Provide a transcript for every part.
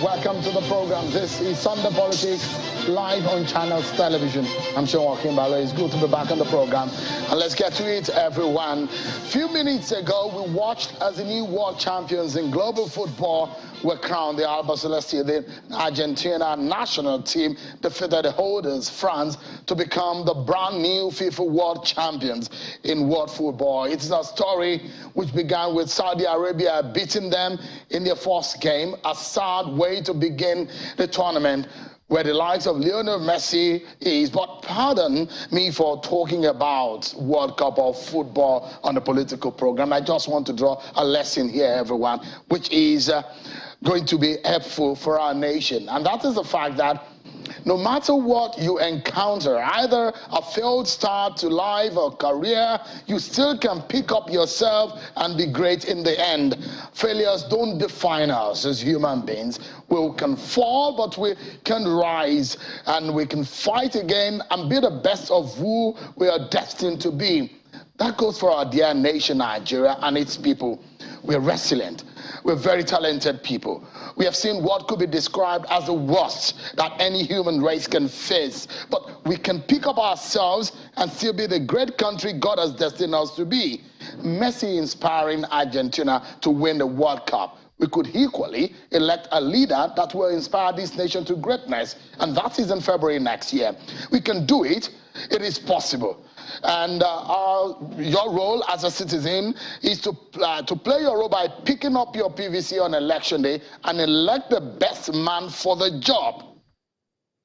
Welcome to the program. This is Sunday Politics live on Channels Television. I'm Sean Wakimbalo. It's good to be back on the program. And let's get to it, everyone. A few minutes ago, we watched as the new world champions in global football were crowned. The Alba Celeste, the Argentina national team, defeated the holders, France, to become the brand new FIFA World Champions in world football. It's a story which began with Saudi Arabia beating them in their first game, a sad way to begin the tournament, where the likes of Lionel Messi is. But pardon me for talking about World Cup of football on the political program. I just want to draw a lesson here, everyone, which is going to be helpful for our nation. And that is the fact that no matter what you encounter, either a failed start to life or career, you still can pick up yourself and be great in the end. Failures don't define us as human beings. We can fall, but we can rise, and we can fight again and be the best of who we are destined to be. That goes for our dear nation, Nigeria, and its people. We're resilient. We're very talented people. We have seen what could be described as the worst that any human race can face. But we can pick up ourselves and still be the great country God has destined us to be. Messi inspiring Argentina to win the World Cup. We could equally elect a leader that will inspire this nation to greatness. And that is in February next year. We can do it. It is possible. And your role as a citizen is to play your role by picking up your PVC on election day and elect the best man for the job.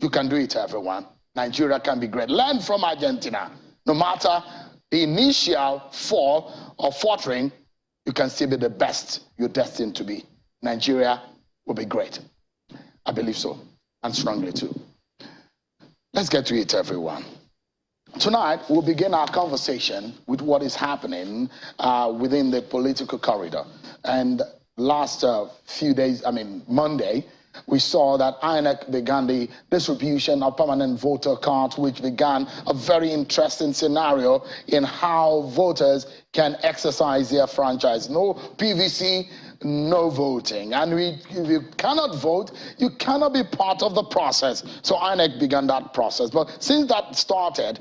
You can do it, everyone. Nigeria can be great. Learn from Argentina. No matter the initial fall or faltering, you can still be the best you're destined to be. Nigeria will be great. I believe so, and strongly too. Let's get to it, everyone. Tonight, we'll begin our conversation with what is happening within the political corridor. And last few days, Monday, we saw that INEC began the distribution of permanent voter cards, which began a very interesting scenario in how voters can exercise their franchise. No PVC, no voting. And if you cannot vote, you cannot be part of the process. So INEC began that process. But since that started,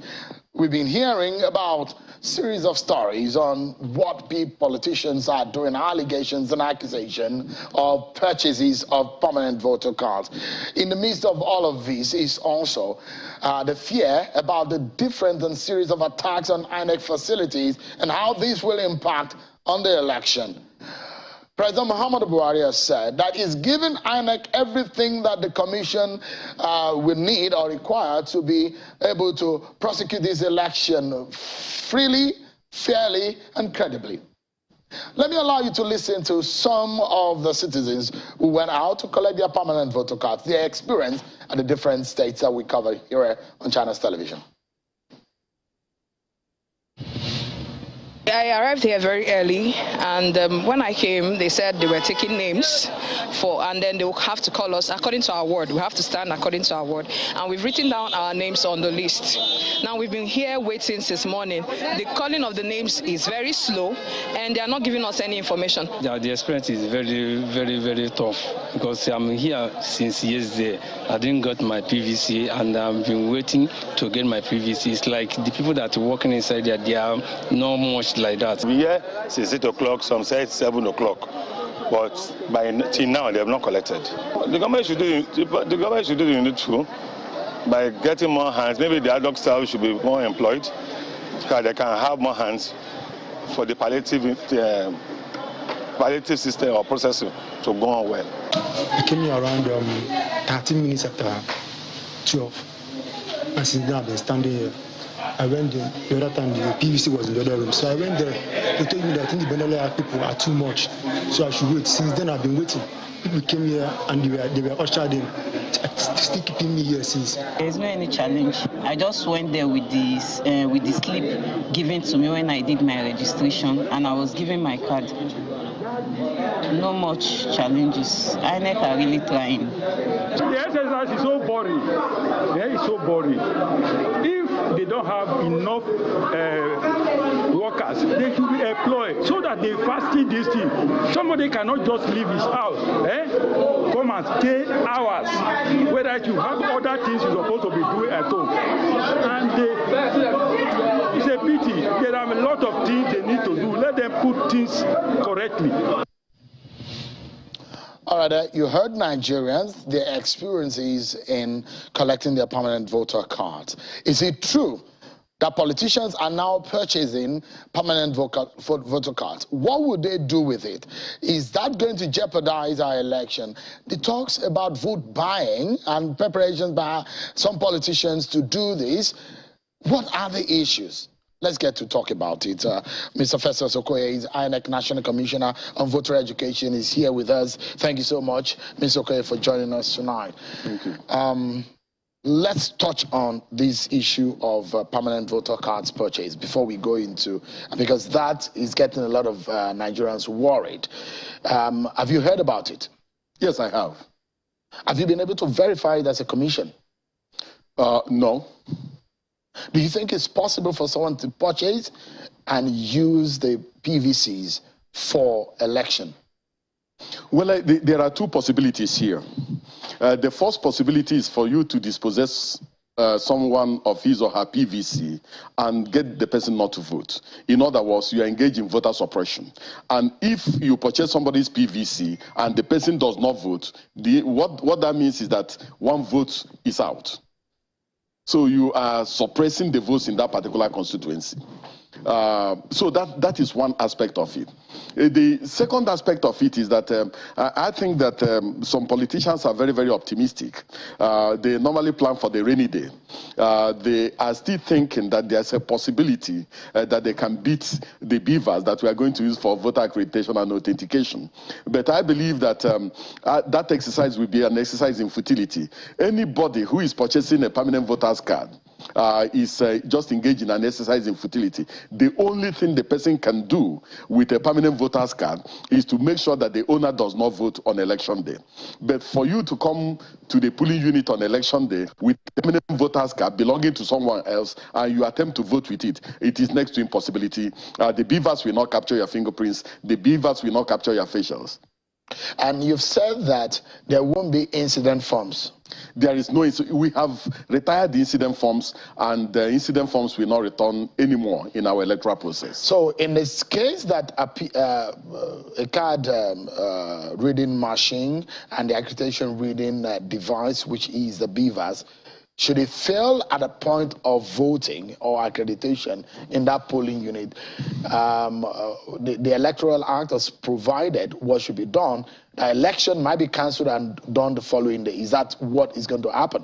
we've been hearing about a series of stories on what politicians are doing, allegations and accusations of purchases of permanent voter cards. In the midst of all of this is also the fear about the different and series of attacks on INEC facilities and how this will impact on the election. President Muhammadu Buhari has said that he's given INEC everything that the commission will need or require to be able to prosecute this election freely, fairly, and credibly. Let me allow you to listen to some of the citizens who went out to collect their permanent voter cards, their experience at the different states that we cover here on Channels Television. I arrived here very early, and when I came, they said they were taking names and then they will have to call us according to our word. We have to stand according to our word, and we've written down our names on the list. Now we've been here waiting since morning. The calling of the names is very slow, and they are not giving us any information. Yeah, the experience is very, very, very tough because I'm here since yesterday. I didn't get my PVC, and I've been waiting to get my PVC. It's like the people that are working inside there, they are not much like that. We're here since 8 o'clock, some say 7 o'clock, but till now they have not collected. The government should do the needful by getting more hands. Maybe the ad hoc staff should be more employed, because they can have more hands for the palliative system or processing to go on well. I came here around 13 minutes after 12, and since then I've been standing here. I went there the other time, the PVC was in the other room. So I went there, they told me that I think the Benala people are too much, so I should wait. Since then I've been waiting. People came here and they were ushered in, still keeping me here since. There's no any challenge. I just went there with the slip given to me when I did my registration, and I was given my card. No much challenges. INEC are really trying. The exercise is so boring. Yeah, it's so boring. If they don't have enough workers, they should be employed so that they fasten this thing. Somebody cannot just leave his house, come and stay hours, whereas you have other things you're supposed to be doing at home. And it's a pity. There are a lot of things they need to do. Let them put things correctly. All right, you heard Nigerians, their experiences in collecting their permanent voter cards. Is it true that politicians are now purchasing permanent voter cards? What would they do with it? Is that going to jeopardize our election? The talks about vote buying and preparations by some politicians to do this, what are the issues? Let's get to talk about it. Mr. Festus Okoye is INEC National Commissioner on Voter Education, is here with us. Thank you so much, Mr. Okoye, for joining us tonight. Thank you. Let's touch on this issue of permanent voter cards purchase before we go into, because that is getting a lot of Nigerians worried. Have you heard about it? Yes, I have. Have you been able to verify it as a commission? No. Do you think it's possible for someone to purchase and use the PVCs for election? Well, there are two possibilities here. The first possibility is for you to dispossess someone of his or her PVC and get the person not to vote. In other words, you are engaged in voter suppression. And if you purchase somebody's PVC and the person does not vote, what that means is that one vote is out. So you are suppressing the votes in that particular constituency. So that is one aspect of it. The second aspect of it is that I think that some politicians are very, very optimistic. They normally plan for the rainy day. They are still thinking that there's a possibility that they can beat the beavers that we are going to use for voter accreditation and authentication. But I believe that that exercise will be an exercise in futility. Anybody who is purchasing a permanent voter's card is just engaged in an exercise in futility. The only thing the person can do with a permanent voter's card is to make sure that the owner does not vote on election day. But for you to come to the polling unit on election day with a permanent voter's card belonging to someone else and you attempt to vote with it, it is next to impossibility. The beavers will not capture your fingerprints. The beavers will not capture your facials. And you've said that there won't be incident forms. There is no, we have retired the incident forms, and the incident forms will not return anymore in our electoral process. So in this case that a card reading machine and the accreditation reading device, which is the beavers, should it fail at a point of voting or accreditation in that polling unit, the Electoral Act has provided what should be done. The election might be cancelled and done the following day. Is that what is going to happen?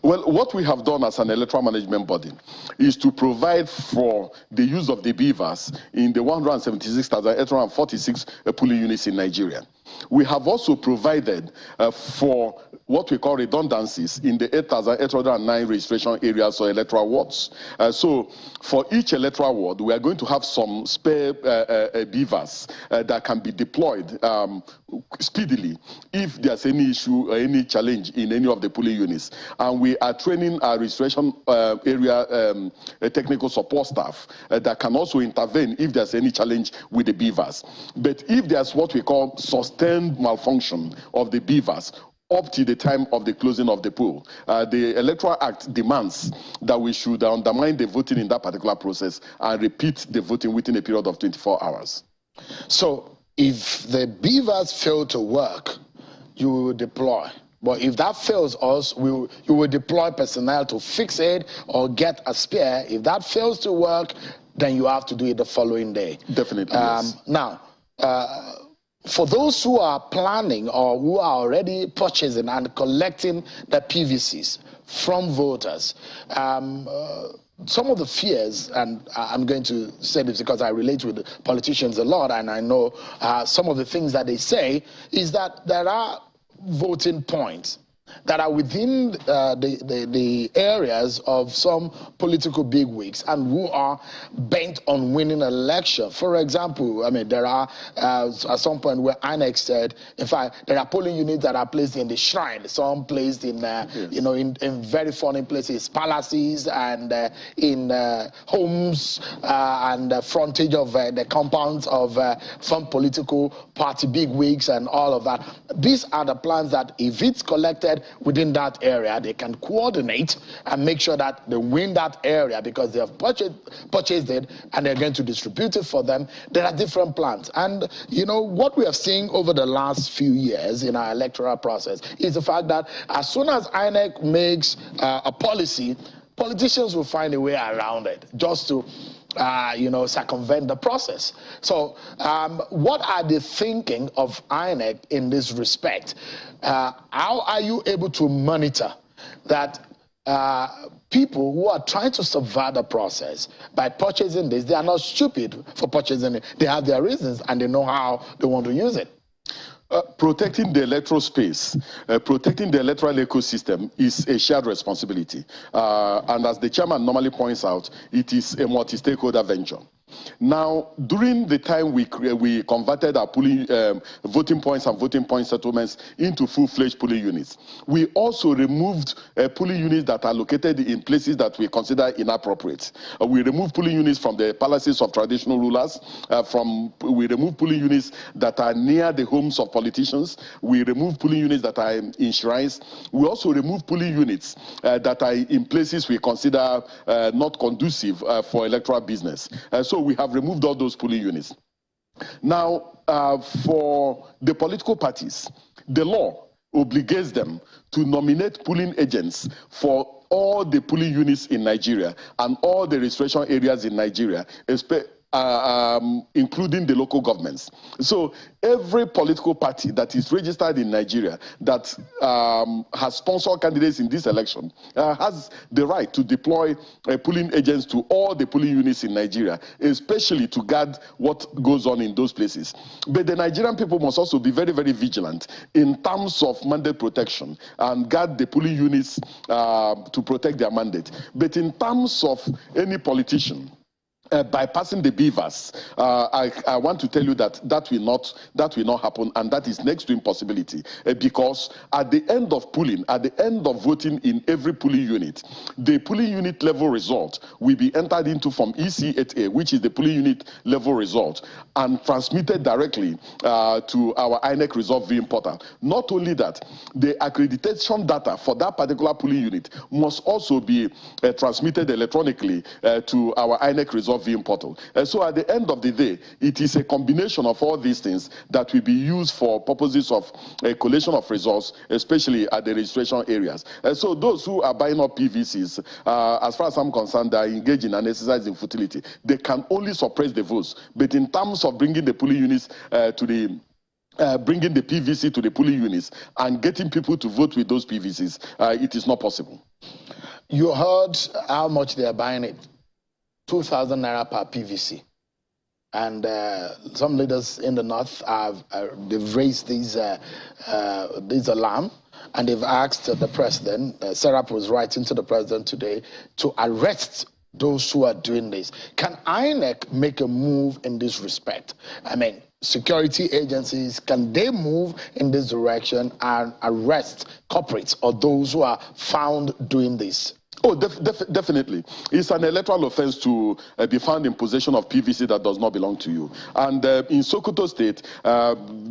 Well, what we have done as an electoral management body is to provide for the use of the beavers in the 176,846 polling units in Nigeria. We have also provided for what we call redundancies in the 8,809 registration areas or electoral wards. So for each electoral ward, we are going to have some spare beavers that can be deployed speedily if there's any issue or any challenge in any of the polling units. And we are training our registration area technical support staff that can also intervene if there's any challenge with the beavers. But if there's what we call sustained malfunction of the beavers up to the time of the closing of the poll, the Electoral Act demands that we should undermine the voting in that particular process and repeat the voting within a period of 24 hours. So if the beavers fail to work, you will deploy. But if that fails us, you will deploy personnel to fix it or get a spare. If that fails to work, then you have to do it the following day. Definitely, yes. Now, for those who are planning or who are already purchasing and collecting the PVCs from voters, some of the fears, and I'm going to say this because I relate with politicians a lot, and I know some of the things that they say is that there are voting points that are within the areas of some political bigwigs and who are bent on winning an election. For example, I mean, there are at some point where INEC said, in fact, there are polling units that are placed in the shrine, some placed in, you know, in very funny places, palaces and in homes and frontage of the compounds of some political party bigwigs and all of that. These are the plans that, if it's collected within that area, they can coordinate and make sure that they win that area because they have purchased it and they're going to distribute it for them. There are different plans. And, you know, what we have seen over the last few years in our electoral process is the fact that as soon as INEC makes a policy, politicians will find a way around it just to you know, circumvent the process. So what are the thinking of INEC in this respect? How are you able to monitor that people who are trying to subvert the process by purchasing this, they are not stupid for purchasing it. They have their reasons and they know how they want to use it. Protecting the electoral space, protecting the electoral ecosystem is a shared responsibility. And as the chairman normally points out, it is a multi-stakeholder venture. Now, during the time we converted our polling, voting points and voting point settlements into full-fledged polling units, we also removed polling units that are located in places that we consider inappropriate. We removed polling units from the palaces of traditional rulers. We removed polling units that are near the homes of politicians. We removed polling units that are in shrines. We also removed polling units that are in places we consider not conducive for electoral business. So we have removed all those polling units. Now, for the political parties, the law obligates them to nominate polling agents for all the polling units in Nigeria and all the registration areas in Nigeria, including the local governments. So every political party that is registered in Nigeria that has sponsored candidates in this election has the right to deploy polling agents to all the polling units in Nigeria, especially to guard what goes on in those places. But the Nigerian people must also be very, very vigilant in terms of mandate protection and guard the polling units to protect their mandate. But in terms of any politician bypassing the beavers, I want to tell you that that will not happen, and that is next to impossibility, because at the end of polling, at the end of voting in every polling unit, the polling unit level result will be entered into from EC8A, which is the polling unit level result, and transmitted directly to our INEC result viewing portal. Not only that, the accreditation data for that particular polling unit must also be transmitted electronically to our INEC result viewing portal. So at the end of the day, it is a combination of all these things that will be used for purposes of collation of results, especially at the registration areas. So those who are buying up PVCs, as far as I'm concerned, they are engaging and exercising futility. They can only suppress the votes. But in terms of bringing the polling units to the bringing the PVC to the polling units and getting people to vote with those PVCs, it is not possible. You heard how much they are buying it. 2,000 naira per PVC. And some leaders in the north have they've raised these alarm, and they've asked the president, Serap was writing to the president today, to arrest those who are doing this. Can INEC make a move in this respect? I mean, security agencies, can they move in this direction and arrest culprits or those who are found doing this? Oh, definitely. It's an electoral offense to be found in possession of PVC that does not belong to you. And in Sokoto State,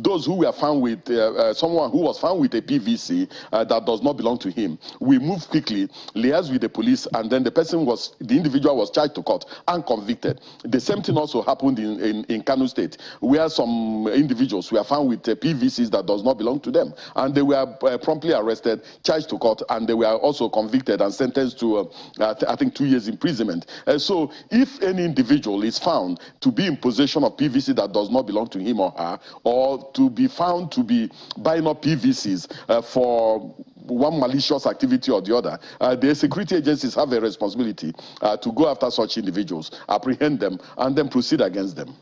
those who were found with, someone who was found with a PVC that does not belong to him, we moved quickly, liaised with the police, and then the individual was charged to court and convicted. The same thing also happened in Kano State, where some individuals were found with PVCs that does not belong to them. And they were promptly arrested, charged to court, and they were also convicted and sentenced to, I think, 2 years imprisonment. So if any individual is found to be in possession of PVC that does not belong to him or her, or to be found to be buying up PVCs for one malicious activity or the other, the security agencies have a responsibility to go after such individuals, apprehend them, and then proceed against them.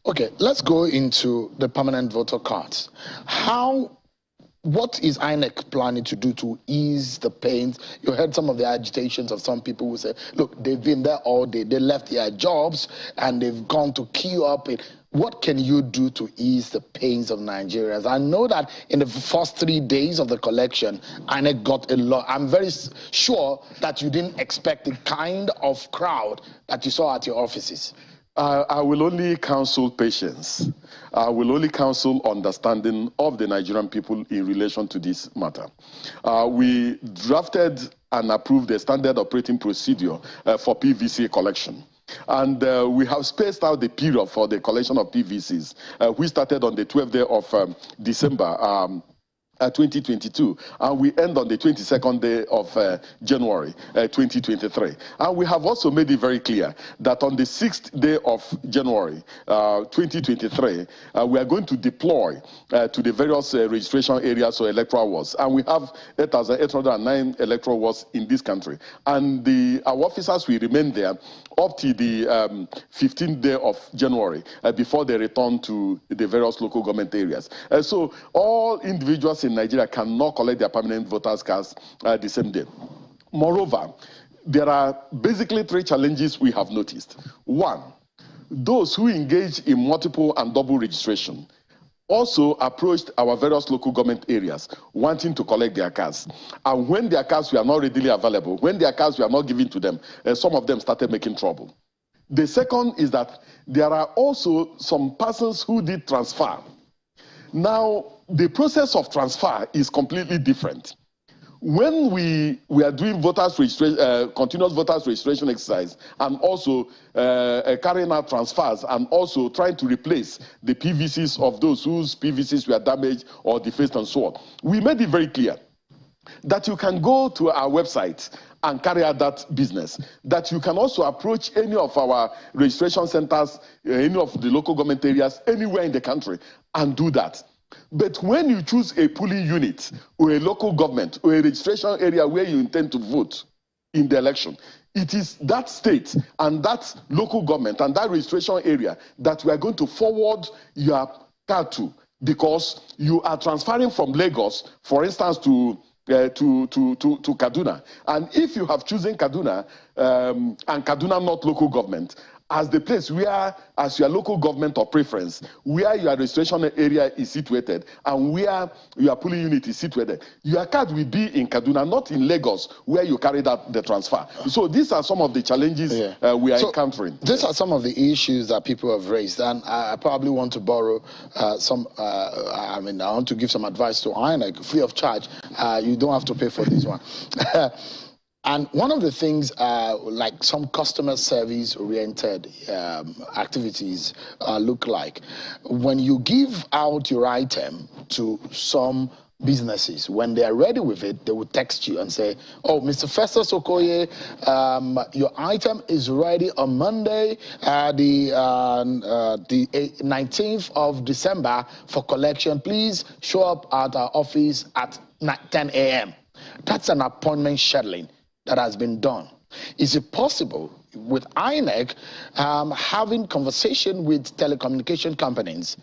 Okay, let's go into the permanent voter cards. How What is INEC planning to do to ease the pains? You heard some of the agitations of some people who say, look, they've been there all day. They left their jobs and they've gone to queue up. What can you do to ease the pains of Nigerians? I know that in the first 3 days of the collection, INEC got a lot. I'm very sure that you didn't expect the kind of crowd that you saw at your offices. I will only counsel patience. I will only counsel understanding of the Nigerian people in relation to this matter. We drafted and approved a standard operating procedure for PVC collection. And we have spaced out the period for the collection of PVCs. We started on the 12th day of December 2022, and we end on the 22nd day of January 2023. And we have also made it very clear that on the 6th day of January 2023, we are going to deploy to the various registration areas or electoral wards. And we have 8,809 electoral wards in this country. And our officers will remain there up to the 15th day of January before they return to the various local government areas. So all individuals in Nigeria cannot collect their permanent voters' cards the same day. Moreover, there are basically 3 challenges we have noticed. One, those who engage in multiple and double registration also approached our various local government areas wanting to collect their cards. And when their cards were not readily available, when their cards were not given to them, some of them started making trouble. The second is that there are also some persons who did transfer. Now, the process of transfer is completely different. When we are doing voters registration, continuous voters registration exercise, and also carrying out transfers, and also trying to replace the PVCs of those whose PVCs were damaged or defaced and so on, we made it very clear that you can go to our website and carry out that business, that you can also approach any of our registration centers, any of the local government areas, anywhere in the country, and do that. But when you choose a polling unit or a local government or a registration area where you intend to vote in the election, it is that state and that local government and that registration area that we are going to forward your card to, because you are transferring from Lagos, for instance, to Kaduna. And if you have chosen Kaduna and Kaduna not local government as the place where, as your local government of preference, where your registration area is situated and where your polling unit is situated, your card will be in Kaduna, not in Lagos, where you carried out the transfer. So these are some of the challenges we are encountering. These are some of the issues that people have raised, and I probably want to borrow some, I want to give some advice to INEC, free of charge. You don't have to pay for this one. And one of the things, like some customer service-oriented activities look like, when you give out your item to some businesses, when they are ready with it, they will text you and say, oh, Mr. Festus Okoye, your item is ready on Monday, the 19th of December for collection. Please show up at our office at 10 a.m. That's an appointment scheduling that has been done. Is it possible with INEC having conversation with telecommunication companies,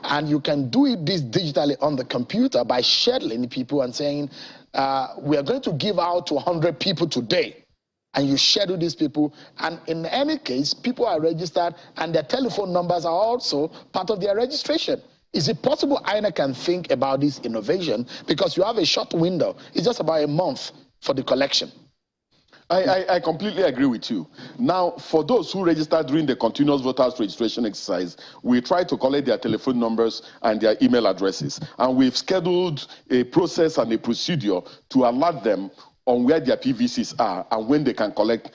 and you can do it this digitally on the computer by scheduling people and saying, we are going to give out to 100 people today, and you schedule these people, and in any case, people are registered and their telephone numbers are also part of their registration. Is it possible INEC can think about this innovation, because you have a short window, it's just about a month for the collection? I completely agree with you. Now, for those who registered during the continuous voters registration exercise, we try to collect their telephone numbers and their email addresses. And we've scheduled a process and a procedure to alert them on where their PVCs are and when they can collect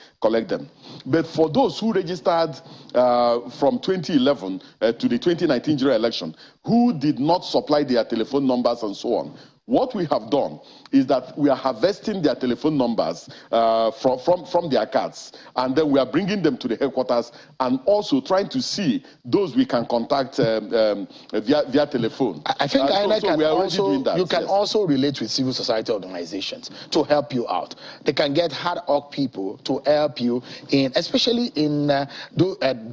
them. But for those who registered from 2011 to the 2019 general election, who did not supply their telephone numbers and so on, what we have done is that we are harvesting their telephone numbers from their cards, and then we are bringing them to the headquarters and also trying to see those we can contact via telephone. I think INEC so we are already doing that. You can also relate with civil society organizations to help you out. They can get hard work people to help you in, especially in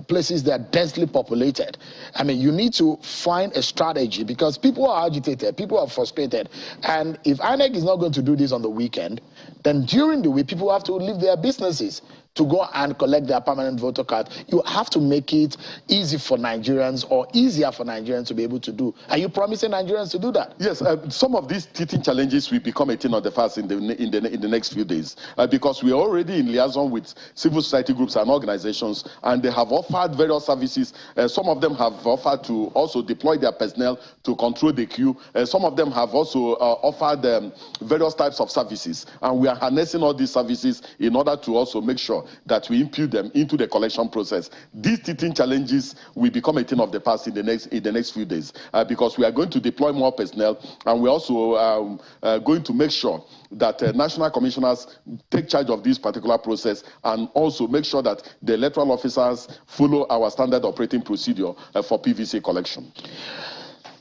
places that are densely populated. I mean, you need to find a strategy, because people are agitated, people are frustrated. And if INEC is not going to do this on the weekend, then during the week, people have to leave their businesses to go and collect their permanent voter card. You have to make it easy for Nigerians, or easier for Nigerians to be able to do. Are you promising Nigerians to do that? Yes, some of these teething challenges will become a thing of the past in the next few days, because we are already in liaison with civil society groups and organizations, and they have offered various services. Some of them have offered to also deploy their personnel to control the queue. Some of them have also offered various types of services, and we are harnessing all these services in order to also make sure that we impute them into the collection process. These teething challenges will become a thing of the past in the next few days, because we are going to deploy more personnel, and we're also going to make sure that national commissioners take charge of this particular process, and also make sure that the electoral officers follow our standard operating procedure for PVC collection.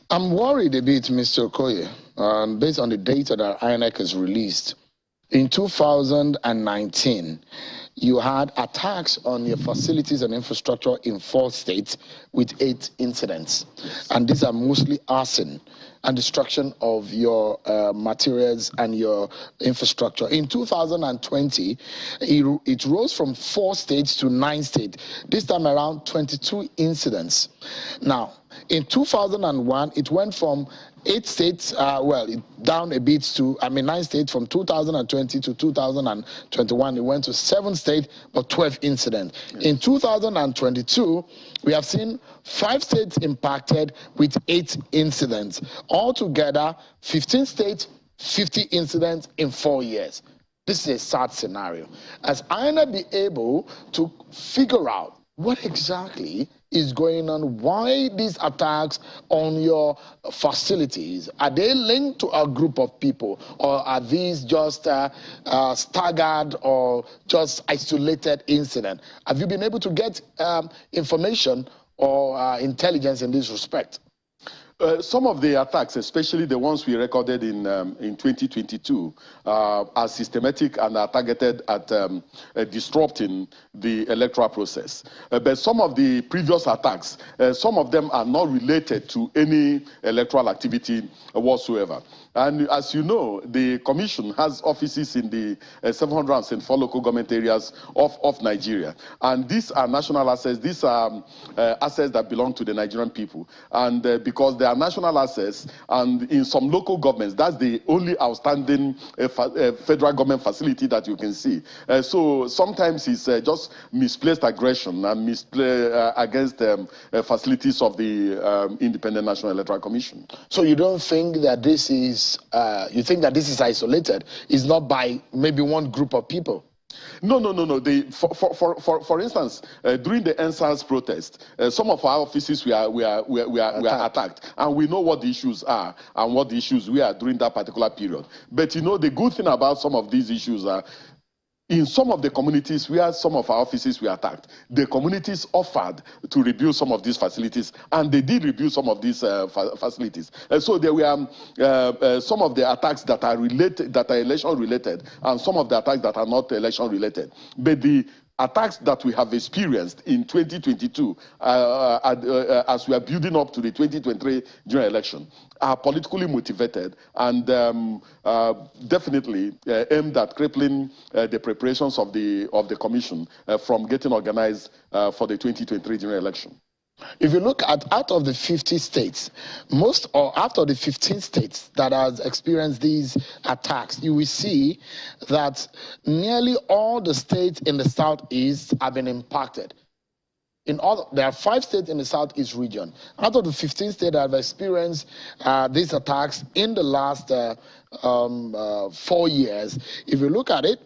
I'm worried a bit, Mr. Okoye, based on the data that INEC has released. In 2019, you had attacks on your facilities and infrastructure in 4 states with 8 incidents. And these are mostly arson and destruction of your materials and your infrastructure. In 2020, it rose from 4 states to 9 states. This time around, 22 incidents. Now, in 2001, it went from 8 states, down a bit to, 9 states from 2020 to 2021. It went to 7 states, but 12 incidents. Yes. In 2022, we have seen 5 states impacted with 8 incidents. Altogether, 15 states, 50 incidents in 4 years. This is a sad scenario. As INEC be able to figure out what exactly is going on? Why these attacks on your facilities? Are they linked to a group of people, or are these just staggered or just isolated incident? Have you been able to get information or intelligence in this respect? Some of the attacks, especially the ones we recorded in 2022, are systematic and are targeted at disrupting the electoral process. But some of the previous attacks, some of them are not related to any electoral activity whatsoever. And as you know, the Commission has offices in the 704 local government areas of Nigeria. And these are national assets. These are assets that belong to the Nigerian people. And because they are national assets, and in some local governments, that's the only outstanding federal government facility that you can see. So sometimes it's just misplaced aggression and against facilities of the Independent National Electoral Commission. So you don't think that this is you think that this is isolated? It's not by maybe one group of people? No. For instance, during the NSAS protest, some of our offices were attacked, and we know what the issues are and what the issues were during that particular period. But you know, the good thing about some of these issues are, in some of the communities where some of our offices were attacked, the communities offered to rebuild some of these facilities, and they did rebuild some of these facilities. So there were some of the attacks that are related, that are election related, and some of the attacks that are not election related. But the attacks that we have experienced in 2022, as we are building up to the 2023 general election, are politically motivated and definitely aimed at crippling the preparations of the Commission from getting organized for the 2023 general election. If you look at out of the 50 states, most or after the 15 states that has experienced these attacks, you will see that nearly all the states in the Southeast have been impacted. There are 5 states in the Southeast region. Out of the 15 states that have experienced these attacks in the last 4 years, if you look at it,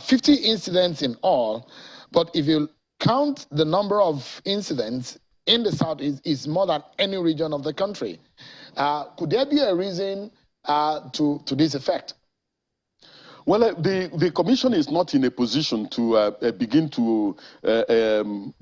50 incidents in all, but if you count the number of incidents in the Southeast, is more than any region of the country. Could there be a reason to this effect? Well, the commission is not in a position to begin to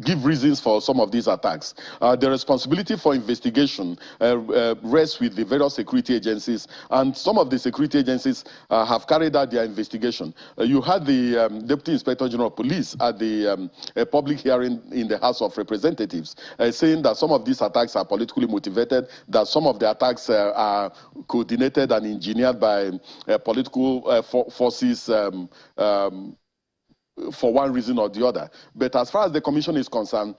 give reasons for some of these attacks. The responsibility for investigation rests with the various security agencies, and some of the security agencies have carried out their investigation. You had the Deputy Inspector General of Police at the public hearing in the House of Representatives saying that some of these attacks are politically motivated, that some of the attacks are coordinated and engineered by political forces for one reason or the other. But as far as the commission is concerned,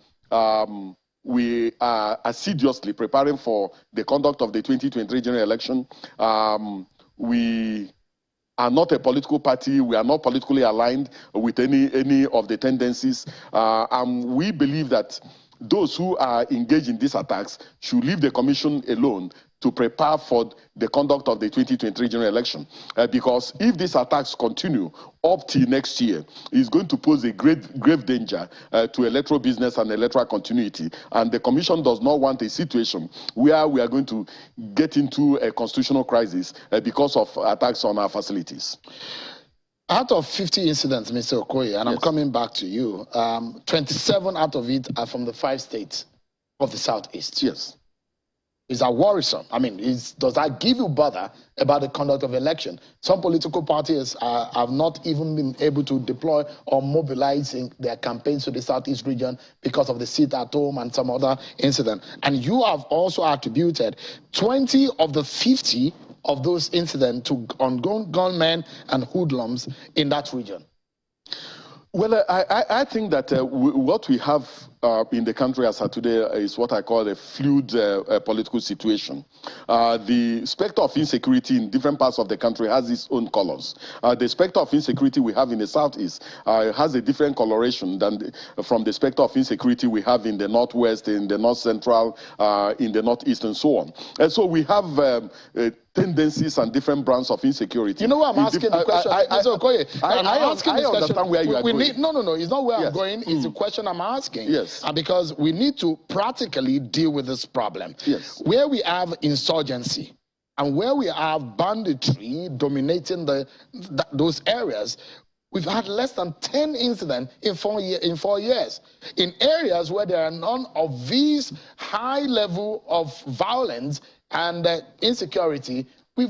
we are assiduously preparing for the conduct of the 2023 general election. We are not a political party. We are not politically aligned with any of the tendencies. And we believe that those who are engaged in these attacks should leave the commission alone to prepare for the conduct of the 2023 general election. Because if these attacks continue up till next year, it's going to pose a grave danger to electoral business and electoral continuity. And the commission does not want a situation where we are going to get into a constitutional crisis because of attacks on our facilities. Out of 50 incidents, Mr. Okoye, and I'm coming back to you, 27 out of it are from the 5 states of the Southeast. Yes. Is that worrisome? I mean, does that give you bother about the conduct of election? Some political parties have not even been able to deploy or mobilize their campaigns to the Southeast region because of the sit at home and some other incident. And you have also attributed 20 of the 50 of those incidents to ongoing gunmen and hoodlums in that region. Well, I think that what we have in the country as of today is what I call a fluid political situation. The specter of insecurity in different parts of the country has its own colors. The specter of insecurity we have in the Southeast has a different coloration than from the specter of insecurity we have in the Northwest, in the North Central, in the Northeast, and so on. And so we have tendencies and different brands of insecurity. You know what I'm asking the question? I understand where you are going. No, it's not where I'm going. It's the question I'm asking. Yes. Because we need to practically deal with this problem. Yes. Where we have insurgency and where we have banditry dominating those areas, we've had less than 10 incidents in 4 years. In areas where there are none of these high level of violence and insecurity, we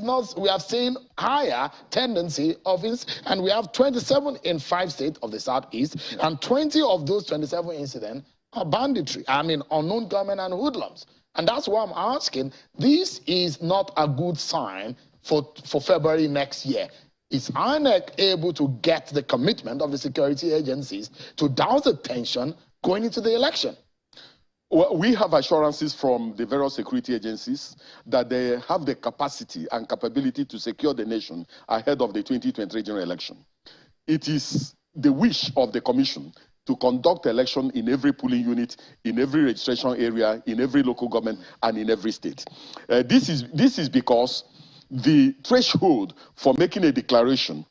have seen higher tendency of and we have 27 in 5 states of the Southeast, and 20 of those 27 incidents are banditry. I mean, unknown gunmen and hoodlums. And that's why I'm asking, this is not a good sign for February next year. Is INEC able to get the commitment of the security agencies to douse the tension going into the election? Well, we have assurances from the various security agencies that they have the capacity and capability to secure the nation ahead of the 2023 general election. It is the wish of the commission to conduct election in every polling unit, in every registration area, in every local government, and in every state. This is because the threshold for making a declaration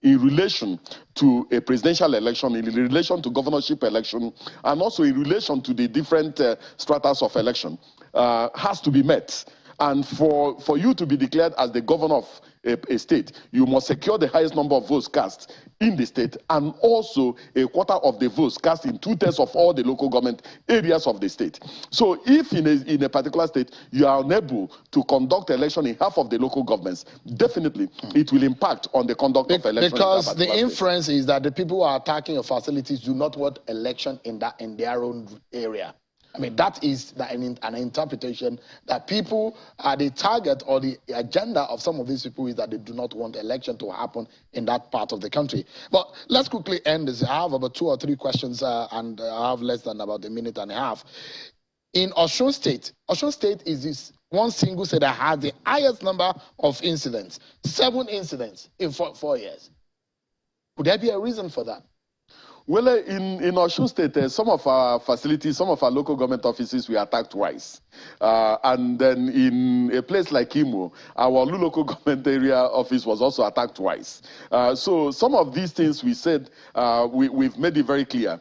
in relation to a presidential election, in relation to governorship election, and also in relation to the different stratas of election, has to be met. And for you to be declared as the governor of a state, you must secure the highest number of votes cast in the state, and also a quarter of the votes cast in 2/3 of all the local government areas of the state. So if in a particular state you are unable to conduct election in half of the local governments, definitely it will impact on the conduct of election. Because the inference is that the people who are attacking your facilities do not want election in their own area. I mean, that is an interpretation that people are the target, or the agenda of some of these people is that they do not want election to happen in that part of the country. But let's quickly end this. I have about 2 or 3 questions, and I have less than about a minute and a half. In Osun State is this one single state that has the highest number of incidents, 7 incidents in 4 years. Could there be a reason for that? Well, in Osun State, some of our facilities, some of our local government offices were attacked twice. And then in a place like Imo, our local government area office was also attacked twice. So some of these things we said, we've made it very clear,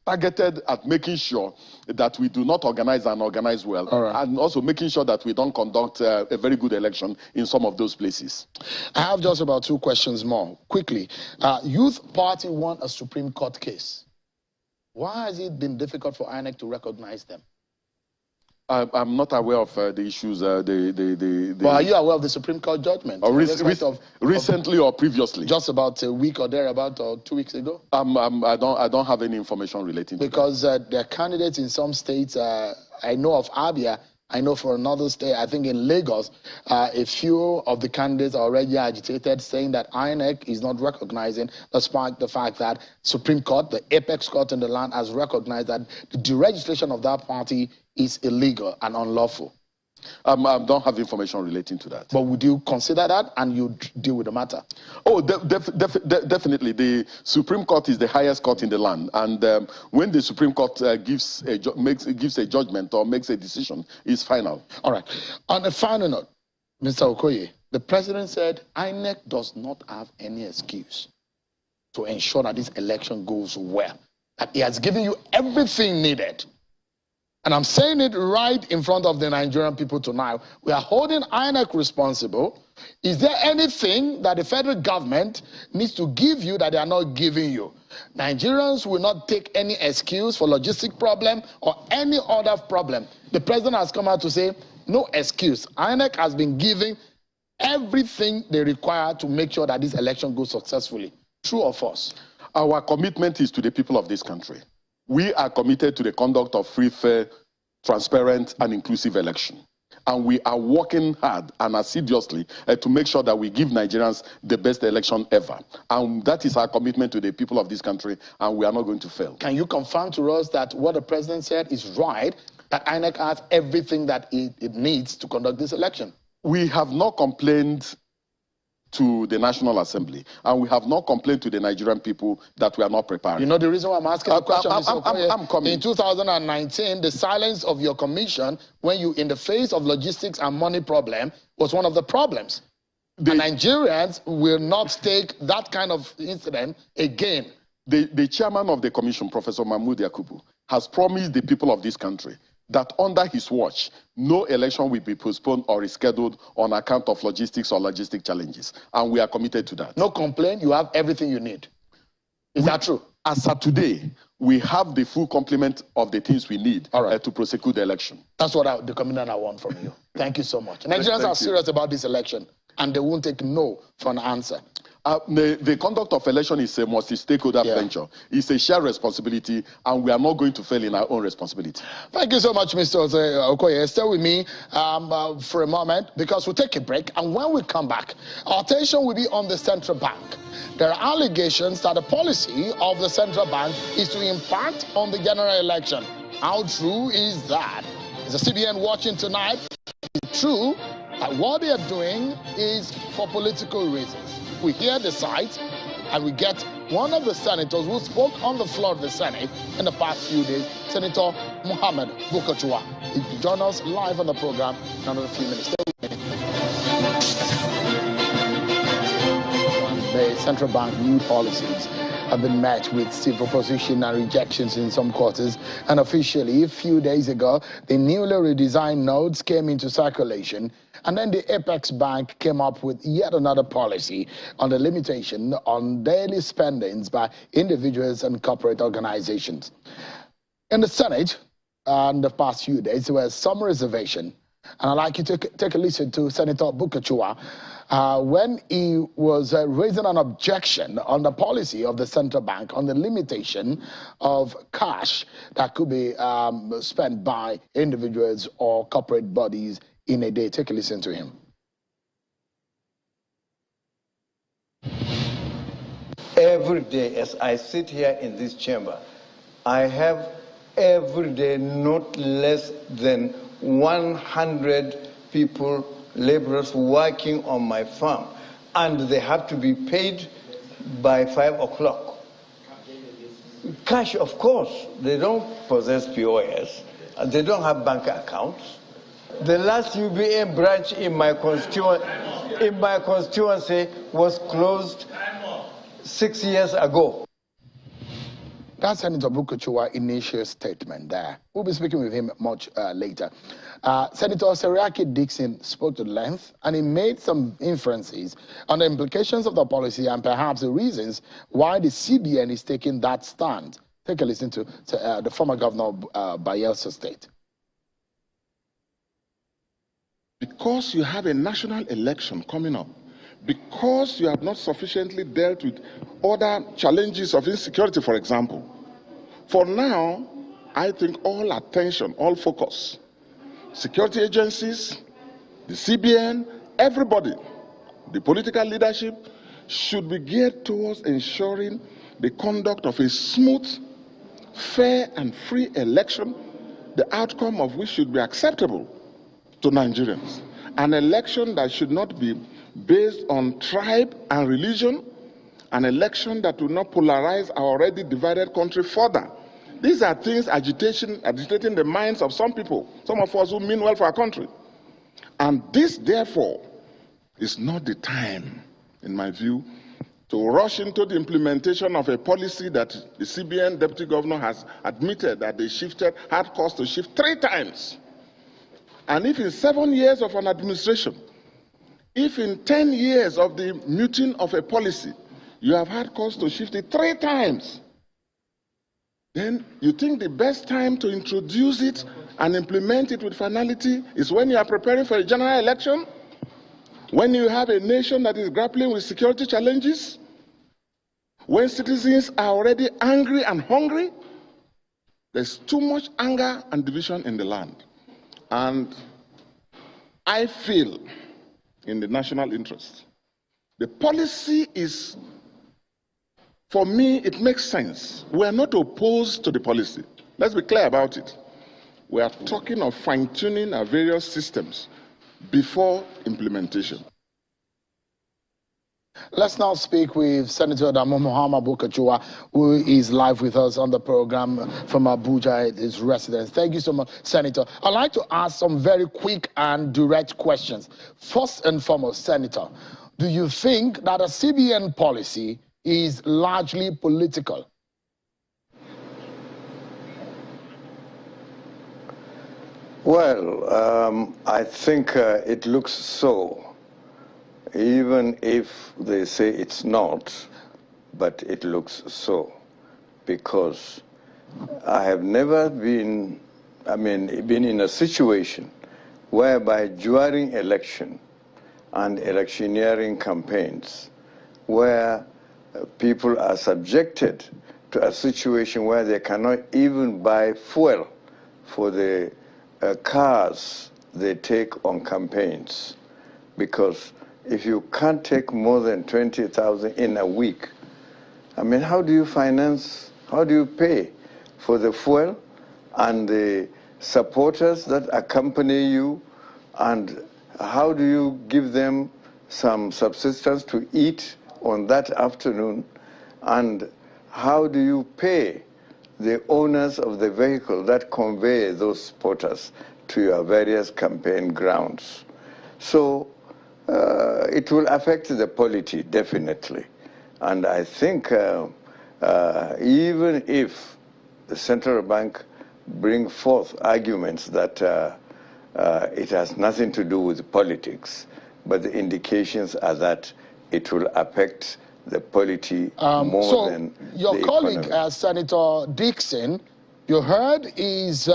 targeted at making sure that we do not organize and organize well, and also making sure that we don't conduct a very good election in some of those places. I have just about 2 questions more. Quickly, Youth Party won a Supreme Court case. Why has it been difficult for INEC to recognize them? I'm not aware of the issues. But are you aware of the Supreme Court judgment? Recently or previously? Just about a week or thereabout, or 2 weeks ago? I don't have any information relating to that. Because there are candidates in some states. I know of Abia. I know for another state, I think in Lagos, a few of the candidates are already agitated, saying that INEC is not recognizing, despite the fact that Supreme Court, the apex court in the land, has recognized that the deregistration of that party is illegal and unlawful. I don't have information relating to that. But would you consider that and you deal with the matter? Oh, definitely. The Supreme Court is the highest court in the land. And when the Supreme Court gives a judgment or makes a decision, it's final. All right. On a final note, Mr. Okoye, the president said INEC does not have any excuse to ensure that this election goes well. That he has given you everything needed. And I'm saying it right in front of the Nigerian people tonight. We are holding INEC responsible. Is there anything that the federal government needs to give you that they are not giving you? Nigerians will not take any excuse for logistic problem or any other problem. The president has come out to say, no excuse. INEC has been giving everything they require to make sure that this election goes successfully. True or false? Our commitment is to the people of this country. We are committed to the conduct of free, fair, transparent, and inclusive election. And we are working hard and assiduously to make sure that we give Nigerians the best election ever. And that is our commitment to the people of this country, and we are not going to fail. Can you confirm to us that what the president said is right, that INEC has everything that it needs to conduct this election? We have not complained to the National Assembly, and we have not complained to the Nigerian people that we are not prepared. You know the reason why I'm asking the question, I'm coming. In 2019, the silence of your commission when you, in the face of logistics and money problem, was one of the problems. The Nigerians will not take that kind of incident again. The chairman of the commission, Professor Mahmoud Yakubu, has promised the people of this country that under his watch, no election will be postponed or rescheduled on account of logistics or logistic challenges. And we are committed to that. No complaint, you have everything you need. Is that true? As of today, we have the full complement of the things we need to prosecute the election. That's what the commitment I want from you. Thank you so much. Nigerians are serious about this election, and they won't take no for an answer. The conduct of election is a multi-stakeholder venture. It's a shared responsibility, and we are not going to fail in our own responsibility. Thank you so much, Mr. Okoye. Stay with me for a moment, because we'll take a break. And when we come back, our attention will be on the central bank. There are allegations that the policy of the central bank is to impact on the general election. How true is that? Is the CBN watching tonight? Is it true that what they are doing is for political reasons? We hear the site, and we get one of the senators who spoke on the floor of the Senate in the past few days, Senator Mohammed Bukachua. He joins us live on the program in another few minutes. Stay with me. The central bank new policies have been met with stiff opposition and rejections in some quarters. And officially, a few days ago, the newly redesigned notes came into circulation. And then the Apex Bank came up with yet another policy on the limitation on daily spendings by individuals and corporate organizations. In the Senate, in the past few days, there was some reservation. And I'd like you to take a listen to Senator Bukachua when he was raising an objection on the policy of the central bank on the limitation of cash that could be spent by individuals or corporate bodies in a day. Take a listen to him. Every day, as I sit here in this chamber, I have every day not less than 100 people, laborers working on my farm, and they have to be paid by 5 o'clock. Cash, of course. They don't possess POS. They don't have bank accounts. The last UBA branch in my constituency was closed 6 years ago. That's Senator Bukochua initial statement there. We'll be speaking with him much later. Senator Seriake Dixon spoke to length, and he made some inferences on the implications of the policy and perhaps the reasons why the CBN is taking that stand. Take a listen to the former governor of Bayelsa State. Because you have a national election coming up, because you have not sufficiently dealt with other challenges of insecurity, for example, for now, I think all attention, all focus, security agencies, the CBN, everybody, the political leadership should be geared towards ensuring the conduct of a smooth, fair and free election, the outcome of which should be acceptable to Nigerians. An election that should not be based on tribe and religion, an election that will not polarize our already divided country further. These are things agitating the minds of some people, some of us who mean well for our country. And this, therefore, is not the time, in my view, to rush into the implementation of a policy that the CBN Deputy Governor has admitted that they had cause to shift 3 times. And if in 7 years of an administration, if in 10 years of the muting of a policy, you have had cause to shift it 3 times, then you think the best time to introduce it and implement it with finality is when you are preparing for a general election, when you have a nation that is grappling with security challenges, when citizens are already angry and hungry. There's too much anger and division in the land. And I feel, in the national interest, the policy is, for me, it makes sense. We are not opposed to the policy. Let's be clear about it. We are talking of fine-tuning our various systems before implementation. Let's now speak with Senator Adamu Muhammad Bukochua, who is live with us on the program from Abuja, his residence. Thank you so much, Senator. I'd like to ask some very quick and direct questions. First and foremost, Senator, do you think that a CBN policy is largely political? Well, I think it looks so. Even if they say it's not, but it looks so, because I have never been in a situation whereby during election and electioneering campaigns, where people are subjected to a situation where they cannot even buy fuel for the cars they take on campaigns, because if you can't take more than 20,000 in a week, how do you finance, how do you pay for the fuel and the supporters that accompany you, and how do you give them some subsistence to eat on that afternoon, and how do you pay the owners of the vehicle that convey those supporters to your various campaign grounds? So it will affect the polity, definitely. And I think even if the central bank bring forth arguments that it has nothing to do with politics, but the indications are that it will affect the polity more than your colleague, Senator Dixon, you heard his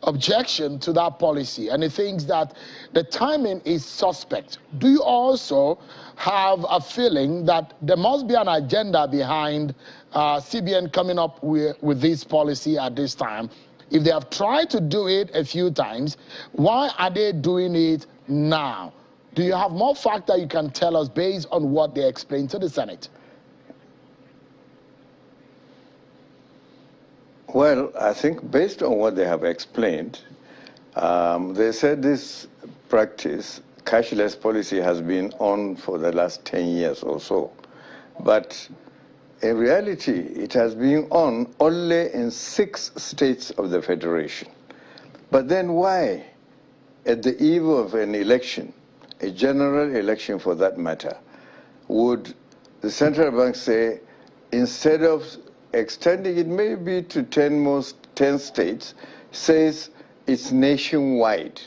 objection to that policy, and he thinks that the timing is suspect. Do you also have a feeling that there must be an agenda behind CBN coming up with this policy at this time? If they have tried to do it a few times, why are they doing it now? Do you have more fact that you can tell us based on what they explained to the Senate? Well, I think based on what they have explained, they said this practice, cashless policy, has been on for the last 10 years or so. But in reality, it has been on only in 6 states of the Federation. But then why, at the eve of an election, a general election for that matter, would the central bank say, instead of extending it maybe to 10 states, says it's nationwide.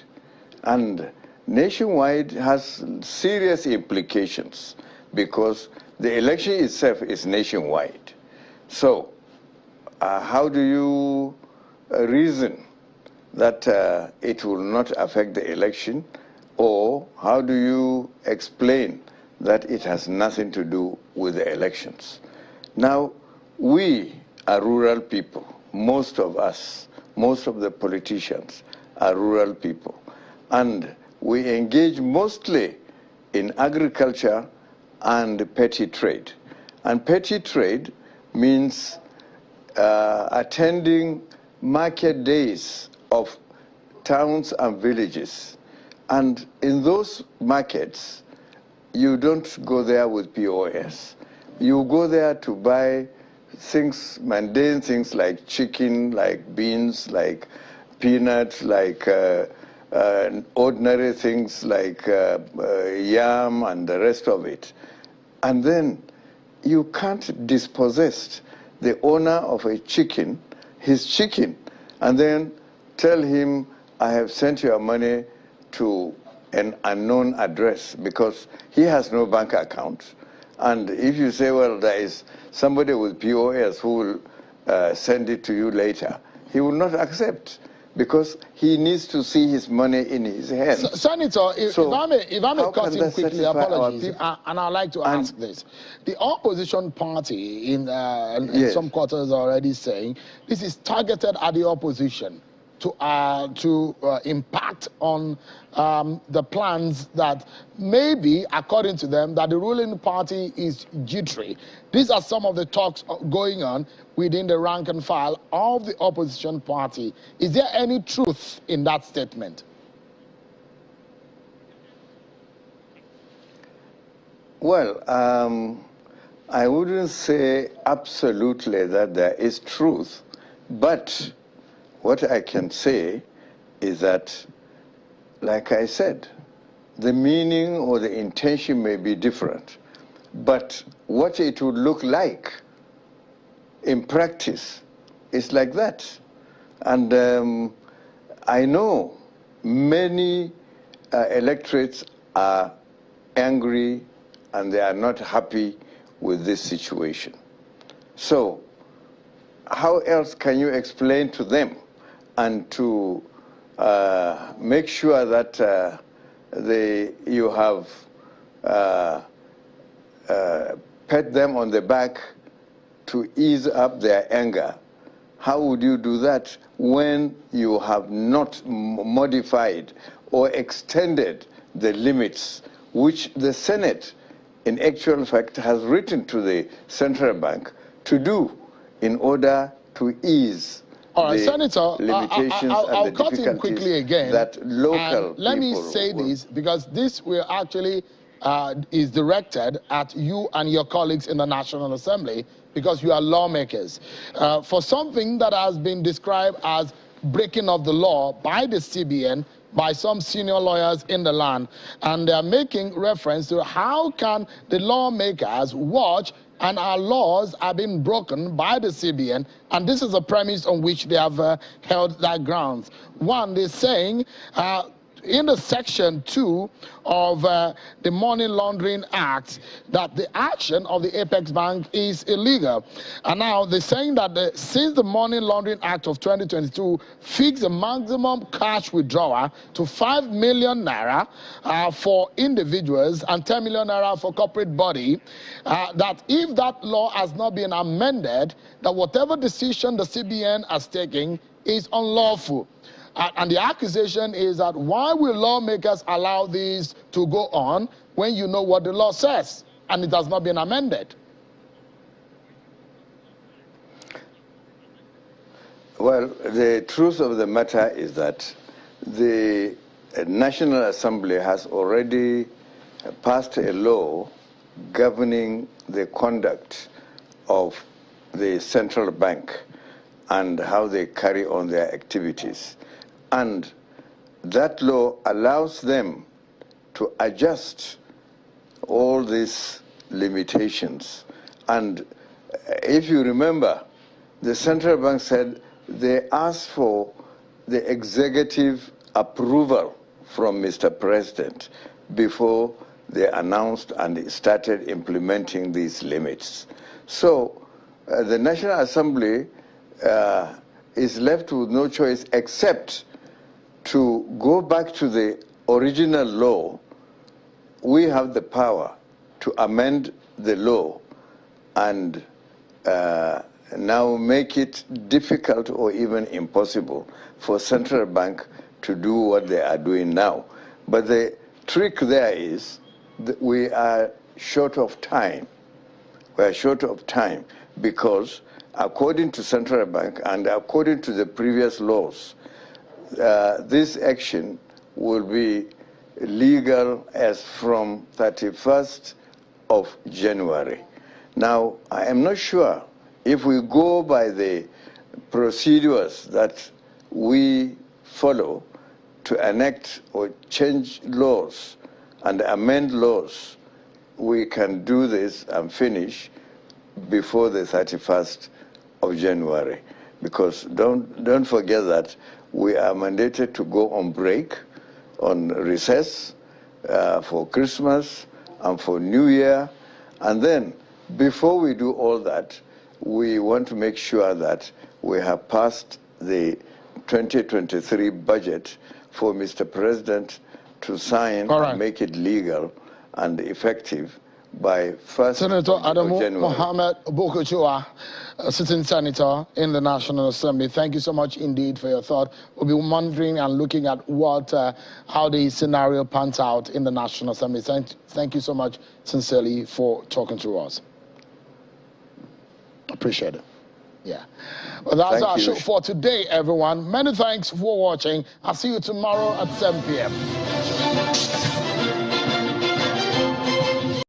And nationwide has serious implications because the election itself is nationwide. So how do you reason that it will not affect the election, or how do you explain that it has nothing to do with the elections? Now, we are rural people. Most of us, most of the politicians are rural people. And we engage mostly in agriculture and petty trade. And petty trade means attending market days of towns and villages. And in those markets, you don't go there with POS. You go there to buy things, mundane things like chicken, like beans, like peanuts, like ordinary things like yam and the rest of it. And then you can't dispossess the owner of a chicken, his chicken, and then tell him, I have sent your money to an unknown address, because he has no bank account. And if you say, well, there is somebody with POS who will send it to you later, he will not accept, because he needs to see his money in his hands. Senator, if I may cut in quickly, apologies, and I'd like to ask this. The opposition party in some quarters are already saying this is targeted at the opposition to impact on the plans that maybe, according to them, that the ruling party is jittery. These are some of the talks going on within the rank and file of the opposition party. Is there any truth in that statement? Well, I wouldn't say absolutely that there is truth, but what I can say is that, like I said, the meaning or the intention may be different, but what it would look like in practice is like that. And I know many electorates are angry and they are not happy with this situation. So how else can you explain to them and to make sure that you have pat them on the back to ease up their anger? How would you do that when you have not modified or extended the limits which the Senate, in actual fact, has written to the central bank to do in order to ease all right, the Senator, limitations I'll and the cut in quickly again. That local let me say this, because this will actually is directed at you and your colleagues in the National Assembly, because you are lawmakers. For something that has been described as breaking of the law by the CBN, by some senior lawyers in the land, and they are making reference to how can the lawmakers watch and our laws are being broken by the CBN, and this is a premise on which they have held that grounds. One, they're saying in the Section 2 of the Money Laundering Act that the action of the Apex Bank is illegal. And now they're saying that since the Money Laundering Act of 2022 fixed the maximum cash withdrawal to 5 million naira for individuals and 10 million naira for corporate body, that if that law has not been amended, that whatever decision the CBN has taken is unlawful. And the accusation is that why will lawmakers allow these to go on when you know what the law says and it has not been amended? Well, the truth of the matter is that the National Assembly has already passed a law governing the conduct of the central bank and how they carry on their activities. And that law allows them to adjust all these limitations. And if you remember, the central bank said they asked for the executive approval from Mr. President before they announced and started implementing these limits. So the National Assembly is left with no choice except to go back to the original law. We have the power to amend the law and now make it difficult or even impossible for central bank to do what they are doing now. But the trick there is that we are short of time. We are short of time because according to central bank and according to the previous laws, this action will be legal as from 31st of January. Now, I am not sure if we go by the procedures that we follow to enact or change laws and amend laws, we can do this and finish before the 31st of January. Because don't forget that we are mandated to go on break, on recess for Christmas and for New Year. And then before we do all that, we want to make sure that we have passed the 2023 budget for Mr. President to sign and make it legal and effective by 1st Senator of Adamu January. Mohammed Bokochua, sitting senator in the National Assembly. Thank you so much indeed for your thought. We'll be monitoring and looking at what, how the scenario pans out in the National Assembly. Thank you so much sincerely for talking to us. Appreciate it. Yeah. Well, that's our show for today, everyone. Many thanks for watching. I'll see you tomorrow at 7 p.m.